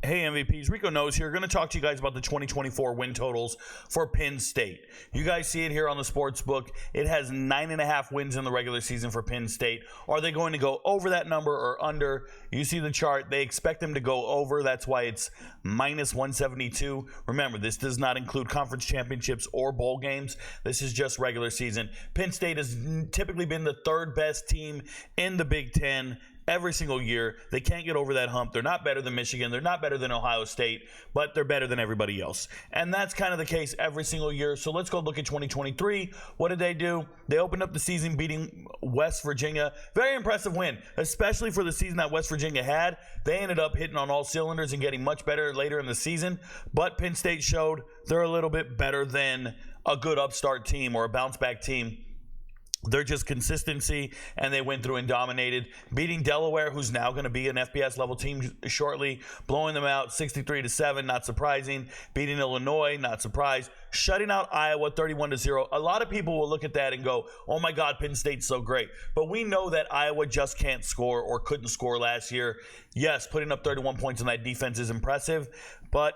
Hey MVPs, RicoKnows here. Going to talk to you guys about the 2024 win totals for Penn State. You guys see it here on the sports book. It has 9.5 wins in the regular season for Penn State. Are they going to go over that number or under? You see the chart. They expect them to go over. That's why it's minus 172. Remember, this does not include conference championships or bowl games. This is just regular season. Penn State has typically been the third best team in the Big Ten every single year. They can't get over that hump. They're not better than Michigan. They're not better than Ohio State, but they're better than everybody else. And that's kind of the case every single year. So let's go look at 2023. What did they do? They opened up the season beating West Virginia. Very impressive win, especially for the season that West Virginia had. They ended up hitting on all cylinders and getting much better later in the season. But Penn State showed they're a little bit better than a good upstart team or a bounce back team. They're just consistency, and they went through and dominated, beating Delaware, who's now going to be an FBS level team shortly, blowing them out 63-7, not surprising, beating Illinois, not surprised, shutting out Iowa 31-0. A lot of people will look at that and go, oh my God, Penn State's so great. But we know that Iowa just can't score or couldn't score last year. Yes, putting up 31 points on that defense is impressive, but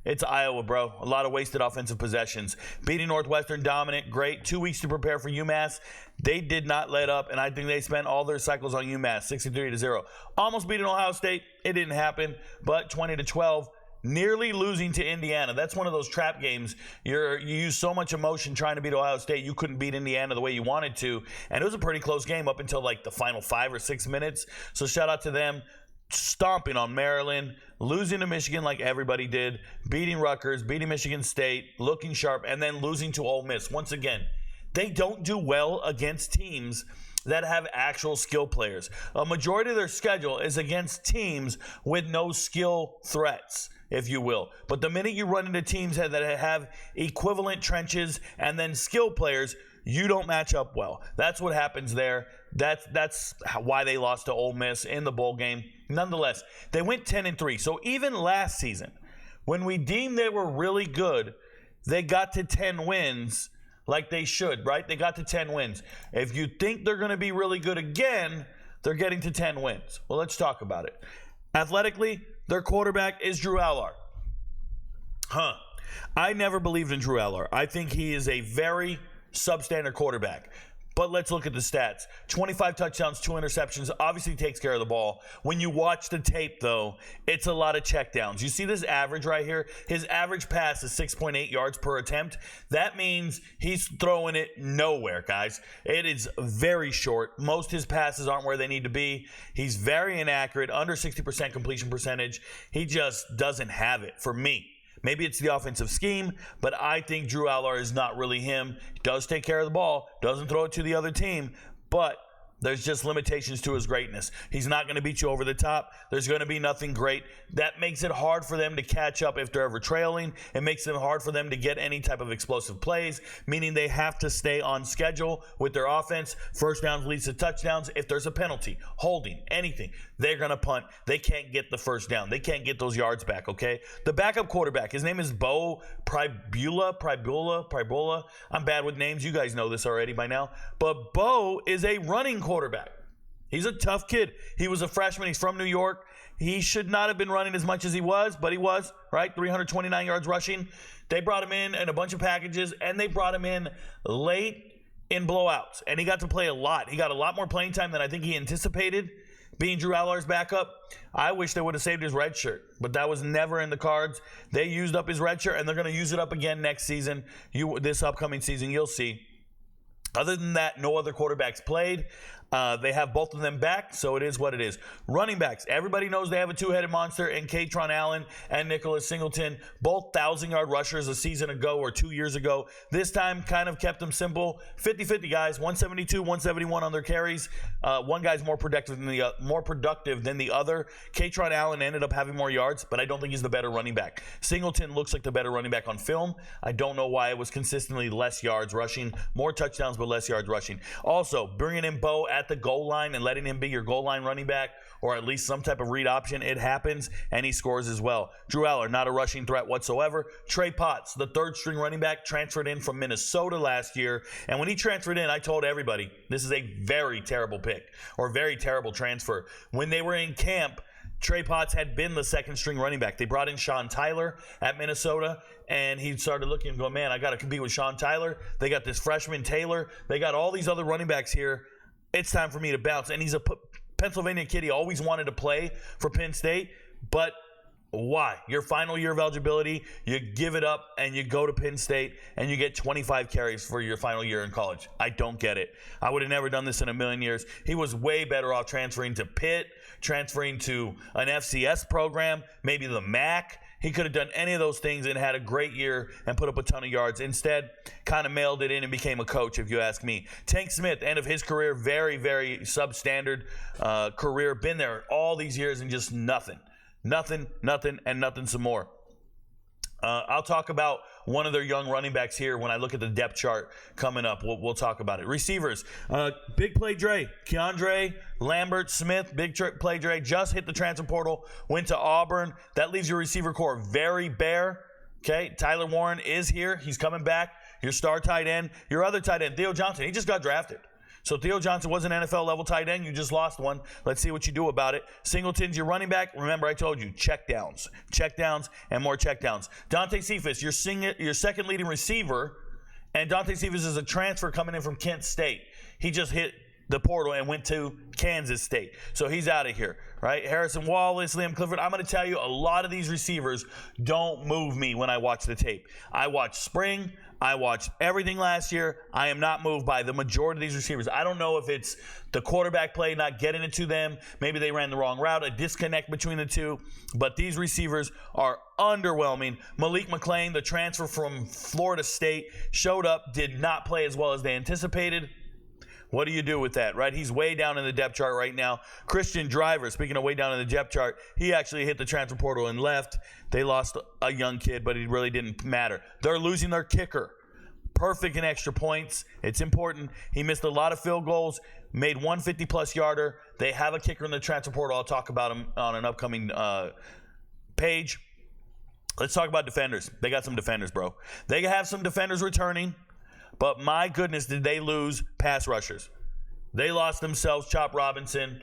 it's Iowa, bro. A lot of wasted offensive possessions. Beating Northwestern, dominant, great. 2 weeks to prepare for UMass. They did not let up, and I think they spent all their cycles on UMass, 63-0. Almost beating Ohio State. It didn't happen, but 20-12. Nearly losing to Indiana. That's one of those trap games. You use so much emotion trying to beat Ohio State, you couldn't beat Indiana the way you wanted to. And it was a pretty close game up until like the final 5 or 6 minutes. So shout out to them. Stomping on Maryland, losing to Michigan like everybody did, beating Rutgers, beating Michigan State, looking sharp, and then losing to Ole Miss. Once again, they don't do well against teams that have actual skill players. A majority of their schedule is against teams with no skill threats, if you will. But the minute you run into teams that have equivalent trenches and then skill players, you don't match up well. That's what happens there. That's why they lost to Ole Miss in the bowl game. Nonetheless, they went 10-3. So even last season, when we deemed they were really good, they got to 10 wins like they should, right? They got to 10 wins. If you think they're going to be really good again, they're getting to 10 wins. Well, let's talk about it. Athletically, their quarterback is Drew Allard. I never believed in Drew Allard. I think he is a very substandard quarterback. But let's look at the stats. 25 touchdowns, 2 interceptions. Obviously takes care of the ball. When you watch the tape, though, it's a lot of checkdowns. You see this average right here? His average pass is 6.8 yards per attempt. That means he's throwing it nowhere, guys. It is very short. Most of his passes aren't where they need to be. He's very inaccurate, under 60% completion percentage. He just doesn't have it for me. Maybe it's the offensive scheme, but I think Drew Allard is not really him. He does take care of the ball, doesn't throw it to the other team, but there's just limitations to his greatness. He's not going to beat you over the top. There's going to be nothing great. That makes it hard for them to catch up if they're ever trailing. It makes it hard for them to get any type of explosive plays, meaning they have to stay on schedule with their offense. First downs leads to touchdowns. If there's a penalty, holding, anything, they're going to punt. They can't get the first down. They can't get those yards back, okay? The backup quarterback, his name is Bo Pribola. I'm bad with names. You guys know this already by now. But Bo is a running quarterback. He's a tough kid. He was a freshman. He's from New York. He should not have been running as much as he was, but he was, right? 329 yards rushing. They brought him in a bunch of packages, and they brought him in late in blowouts. And he got to play a lot. He got a lot more playing time than I think he anticipated. Being Drew Allard's backup, I wish they would have saved his red shirt, but that was never in the cards. They used up his red shirt, and they're going to use it up again next season. This upcoming season, you'll see. Other than that, no other quarterbacks played. They have both of them back, so it is what it is. Running backs, everybody knows they have a two-headed monster in Katron Allen and Nicholas Singleton, both 1,000-yard rushers a season ago or 2 years ago. This time kind of kept them simple. 50-50, guys, 172, 171 on their carries. One guy's more productive than the other. Katron Allen ended up having more yards, but I don't think he's the better running back. Singleton looks like the better running back on film. I don't know why it was consistently less yards rushing, more touchdowns, but less yards rushing. Also, bringing in Bo at the goal line and letting him be your goal line running back, or at least some type of read option, it happens, and he scores as well. Drew Allard, not a rushing threat whatsoever. Trey Potts, the third string running back, transferred in from Minnesota last year, and when he transferred in, I told everybody, this is a very terrible pick, or very terrible transfer. When they were in camp, Trey Potts had been the second string running back. They brought in Sean Tyler at Minnesota, and he started looking and going, man, I got to compete with Sean Tyler. They got this freshman Taylor. They got all these other running backs here. It's time for me to bounce. And he's a Pennsylvania kid. He always wanted to play for Penn State, but why? Your final year of eligibility, you give it up and you go to Penn State and you get 25 carries for your final year in college. I don't get it. I would have never done this in a million years. He was way better off transferring to Pitt, transferring to an FCS program, maybe the MAC. He could have done any of those things and had a great year and put up a ton of yards. Instead, kind of mailed it in and became a coach, if you ask me. Tank Smith, end of his career, very, very substandard career. Been there all these years and just nothing. Nothing, and nothing some more. I'll talk about one of their young running backs here when I look at the depth chart coming up. We'll talk about it. Receivers, big play Dre, Keandre, Lambert, Smith, big play Dre, just hit the transfer portal, went to Auburn. That leaves your receiver core very bare. Okay, Tyler Warren is here. He's coming back. Your star tight end. Your other tight end, Theo Johnson, he just got drafted. So Theo Johnson was an NFL-level tight end. You just lost one. Let's see what you do about it. Singleton's your running back. Remember, I told you, check downs, and more check downs. Dante Cephas, your second leading receiver, and Dante Cephas is a transfer coming in from Kent State. He just hit the portal and went to Kansas State. So he's out of here, right? Harrison Wallace, Liam Clifford. I'm going to tell you, a lot of these receivers don't move me when I watch the tape. I watch spring. I watched everything last year. I am not moved by the majority of these receivers. I don't know if it's the quarterback play not getting it to them. Maybe they ran the wrong route, a disconnect between the two. But these receivers are underwhelming. Malik McClain, the transfer from Florida State, showed up, did not play as well as they anticipated. What do you do with that, right? He's way down in the depth chart right now. Christian Driver, speaking of way down in the depth chart, he actually hit the transfer portal and left. They lost a young kid, but it really didn't matter. They're losing their kicker. Perfect in extra points. It's important. He missed a lot of field goals, made 150-plus yarder. They have a kicker in the transfer portal. I'll talk about him on an upcoming page. Let's talk about defenders. They got some defenders, bro. They have some defenders returning. But my goodness, did they lose pass rushers. They lost themselves Chop Robinson,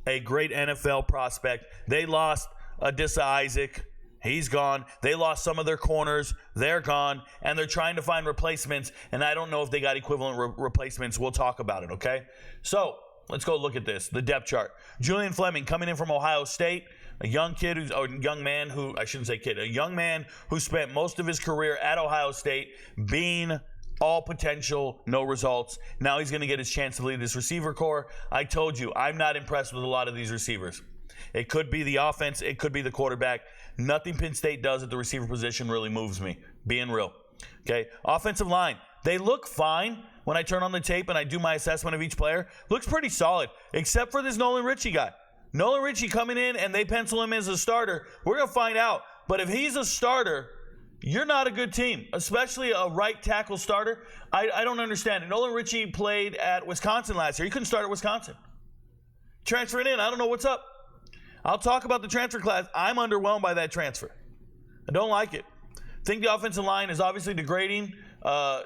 a great NFL prospect. They lost Adissa Isaac. He's gone. They lost some of their corners. They're gone. And they're trying to find replacements. And I don't know if they got equivalent replacements. We'll talk about it, okay? So let's go look at this, the depth chart. Julian Fleming coming in from Ohio State. A young man who spent most of his career at Ohio State being all potential, no results. Now he's going to get his chance to lead this receiver core. I told you, I'm not impressed with a lot of these receivers. It could be the offense. It could be the quarterback. Nothing Penn State does at the receiver position really moves me, being real. Okay, offensive line. They look fine when I turn on the tape and I do my assessment of each player. Looks pretty solid, except for this Nolan Ritchie guy. Nolan Ritchie coming in and they pencil him as a starter. We're going to find out. But if he's a starter, you're not a good team, especially a right tackle starter. I don't understand it. Nolan Ritchie played at Wisconsin last year. He couldn't start at Wisconsin. Transferring in, I don't know what's up. I'll talk about the transfer class. I'm underwhelmed by that transfer. I don't like it. I think the offensive line is obviously degrading.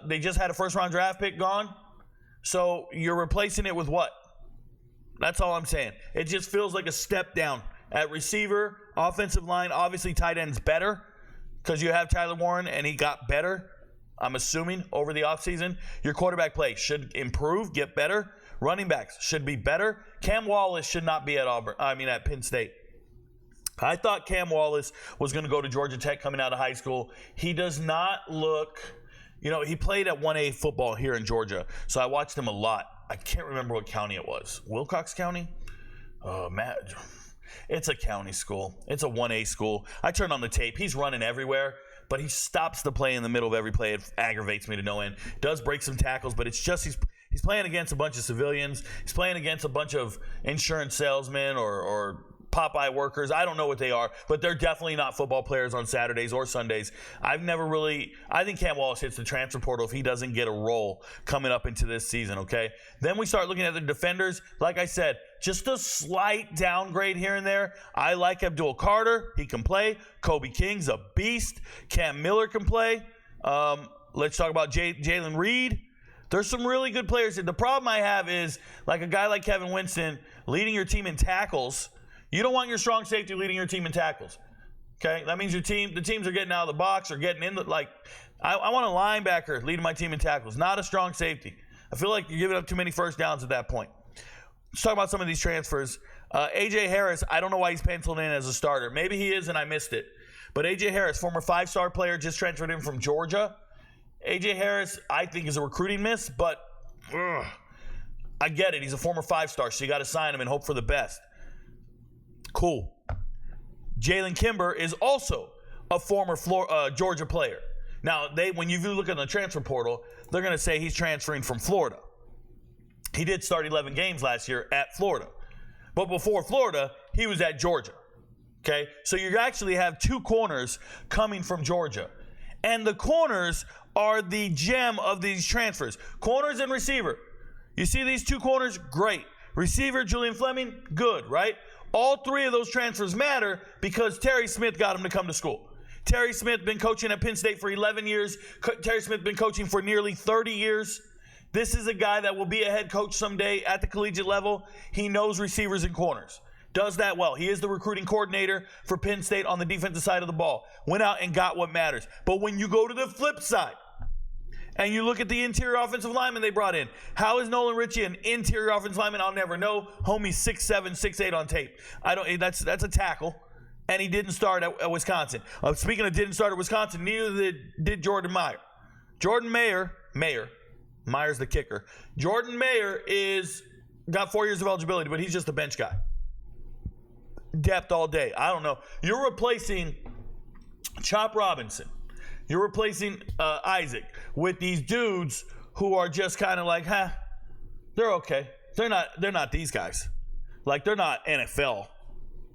They just had a first-round draft pick gone. So you're replacing it with what? That's all I'm saying. It just feels like a step down at receiver, offensive line. Obviously, tight end's better, because you have Tyler Warren, and he got better, I'm assuming, over the offseason. Your quarterback play should improve, get better. Running backs should be better. Cam Wallace should not be at Penn State. I thought Cam Wallace was going to go to Georgia Tech coming out of high school. He does not look, he played at 1A football here in Georgia, so I watched him a lot. I can't remember what county it was. Wilcox County? Matt. It's a county school. It's a 1A school. I turned on the tape. He's running everywhere, but he stops the play in the middle of every play. It aggravates me to no end. Does break some tackles, but it's just he's playing against a bunch of civilians. He's playing against a bunch of insurance salesmen or Popeye workers. I don't know what they are, but they're definitely not football players on Saturdays or Sundays. I think Cam Wallace hits the transfer portal if he doesn't get a role coming up into this season, okay? Then we start looking at the defenders. Like I said, just a slight downgrade here and there. I like Abdul Carter. He can play. Kobe King's a beast. Cam Miller can play. Let's talk about Jalen Reed. There's some really good players here. The problem I have is, like a guy like Kevin Winston leading your team in tackles, You don't want your strong safety leading your team in tackles. Okay, that means the teams are getting out of the box or getting in the I want a linebacker leading my team in tackles, not a strong safety. I feel like you're giving up too many first downs at that point. Let's talk about some of these transfers. A.J. Harris, I don't know why he's penciled in as a starter. Maybe he is and I missed it. But A.J. Harris, former 5-star player, just transferred in from Georgia. A.J. Harris, I think, is a recruiting miss, but I get it. He's a former 5-star, so you got to sign him and hope for the best. Cool. Jalen Kimber is also a former Georgia player. Now, when you look at the transfer portal, they're going to say he's transferring from Florida. He did start 11 games last year at Florida. But before Florida, he was at Georgia. Okay? So you actually have 2 corners coming from Georgia. And the corners are the gem of these transfers. Corners and receiver. You see these 2 corners? Great. Receiver, Julian Fleming? Good, right? All 3 of those transfers matter because Terry Smith got him to come to school. Terry Smith been coaching at Penn State for 11 years. Terry Smith been coaching for nearly 30 years. This is a guy that will be a head coach someday at the collegiate level. He knows receivers and corners. Does that well. He is the recruiting coordinator for Penn State on the defensive side of the ball. Went out and got what matters. But when you go to the flip side and you look at the interior offensive lineman they brought in, how is Nolan Ritchie an interior offensive lineman? I'll never know. Homie's 6'7", 6'8" on tape. That's a tackle. And he didn't start at Wisconsin. Speaking of didn't start at Wisconsin, neither did Jordan Meyer. Jordan Meyer's the kicker. Jordan Mayer got 4 years of eligibility, but he's just a bench guy. Depth all day. I don't know. You're replacing Chop Robinson. You're replacing Isaac with these dudes who are just kind of like, they're okay. They're not these guys. Like, they're not NFL.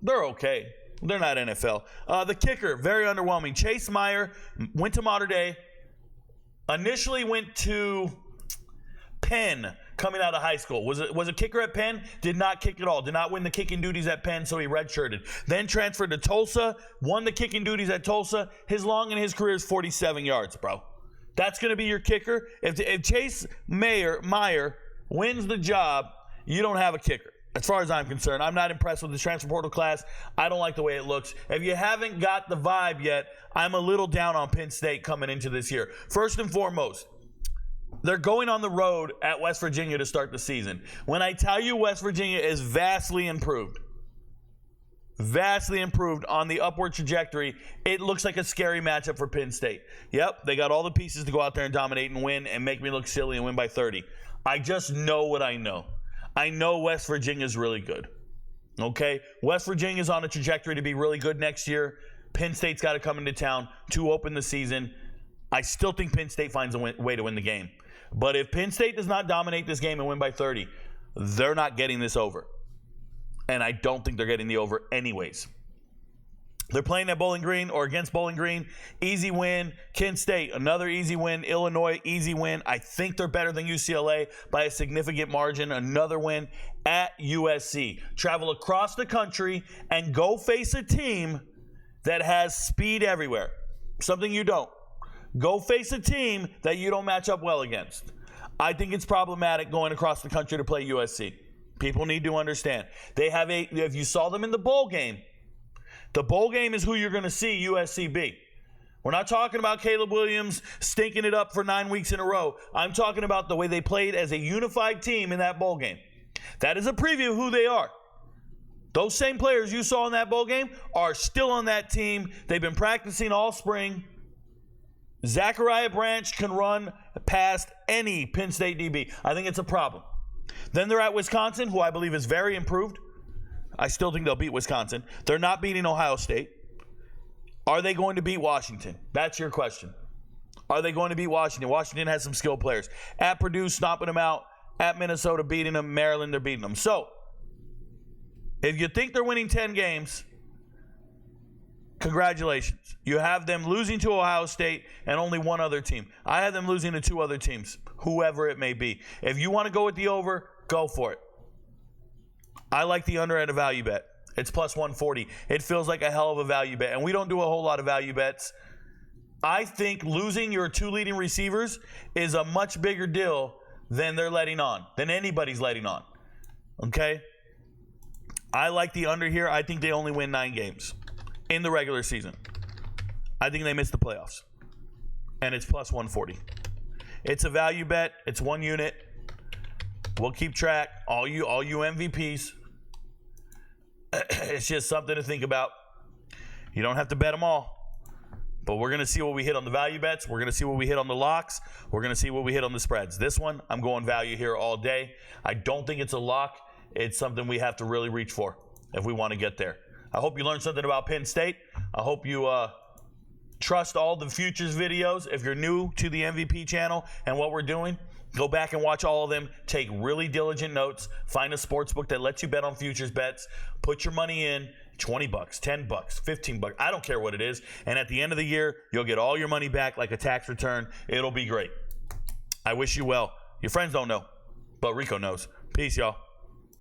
They're okay. They're not NFL. The kicker, very underwhelming. Chase Meyer went to Mater Dei. Initially went to Penn coming out of high school. Was a kicker at Penn. Did not kick at all. Did not win the kicking duties at Penn, so he redshirted. Then transferred to Tulsa. Won the kicking duties at Tulsa. His long in his career is 47 yards, bro. That's going to be your kicker. If Chase Meyer wins the job, you don't have a kicker. As far as I'm concerned, I'm not impressed with the transfer portal class. I don't like the way it looks. If you haven't got the vibe yet, I'm a little down on Penn State coming into this year. First and foremost, they're going on the road at West Virginia to start the season. When I tell you West Virginia is vastly improved on the upward trajectory, it looks like a scary matchup for Penn State. Yep, they got all the pieces to go out there and dominate and win and make me look silly and win by 30. I just know what I know. I know West Virginia is really good. Okay? West Virginia is on a trajectory to be really good next year. Penn State's got to come into town to open the season. I still think Penn State finds a way to win the game. But if Penn State does not dominate this game and win by 30, they're not getting this over. And I don't think they're getting the over anyways. They're playing at Bowling Green or against Bowling Green. Easy win. Kent State, another easy win. Illinois, easy win. I think they're better than UCLA by a significant margin. Another win at USC. Travel across the country and go face a team that has speed everywhere. Something you don't. Go face a team that you don't match up well against. I think it's problematic going across the country to play USC. People need to understand. If you saw them in the bowl game, the bowl game is who you're going to see USC be. We're not talking about Caleb Williams stinking it up for 9 weeks in a row. I'm talking about the way they played as a unified team in that bowl game. That is a preview of who they are. Those same players you saw in that bowl game are still on that team. They've been practicing all spring. Zachariah Branch can run past any Penn State DB. I think it's a problem. Then they're at Wisconsin, who I believe is very improved. I still think they'll beat Wisconsin. They're not beating Ohio State. Are they going to beat Washington? That's your question. Are they going to beat Washington? Washington has some skilled players. At Purdue, stomping them out. At Minnesota, beating them. Maryland, they're beating them. So, if you think they're winning 10 games, congratulations. You have them losing to Ohio State and only one other team. I have them losing to 2 other teams, whoever it may be. If you want to go with the over, go for it. I like the under at a value bet. It's plus 140. It feels like a hell of a value bet. And we don't do a whole lot of value bets. I think losing your 2 leading receivers is a much bigger deal than they're letting on, than anybody's letting on. Okay? I like the under here. I think they only win 9 games in the regular season. I think they miss the playoffs. And it's plus 140. It's a value bet. It's 1 unit. We'll keep track. All you MVPs. It's just something to think about. You don't have to bet them all. But we're going to see what we hit on the value bets. We're going to see what we hit on the locks. We're going to see what we hit on the spreads. This one, I'm going value here all day. I don't think it's a lock. It's something we have to really reach for if we want to get there. I hope you learned something about Penn State. I hope you trust all the futures videos. If you're new to the MVP channel and what we're doing, go back and watch all of them. Take really diligent notes. Find a sports book that lets you bet on futures bets. Put your money in. $20, $10, $15. I don't care what it is. And at the end of the year, you'll get all your money back like a tax return. It'll be great. I wish you well. Your friends don't know, but Rico knows. Peace, y'all.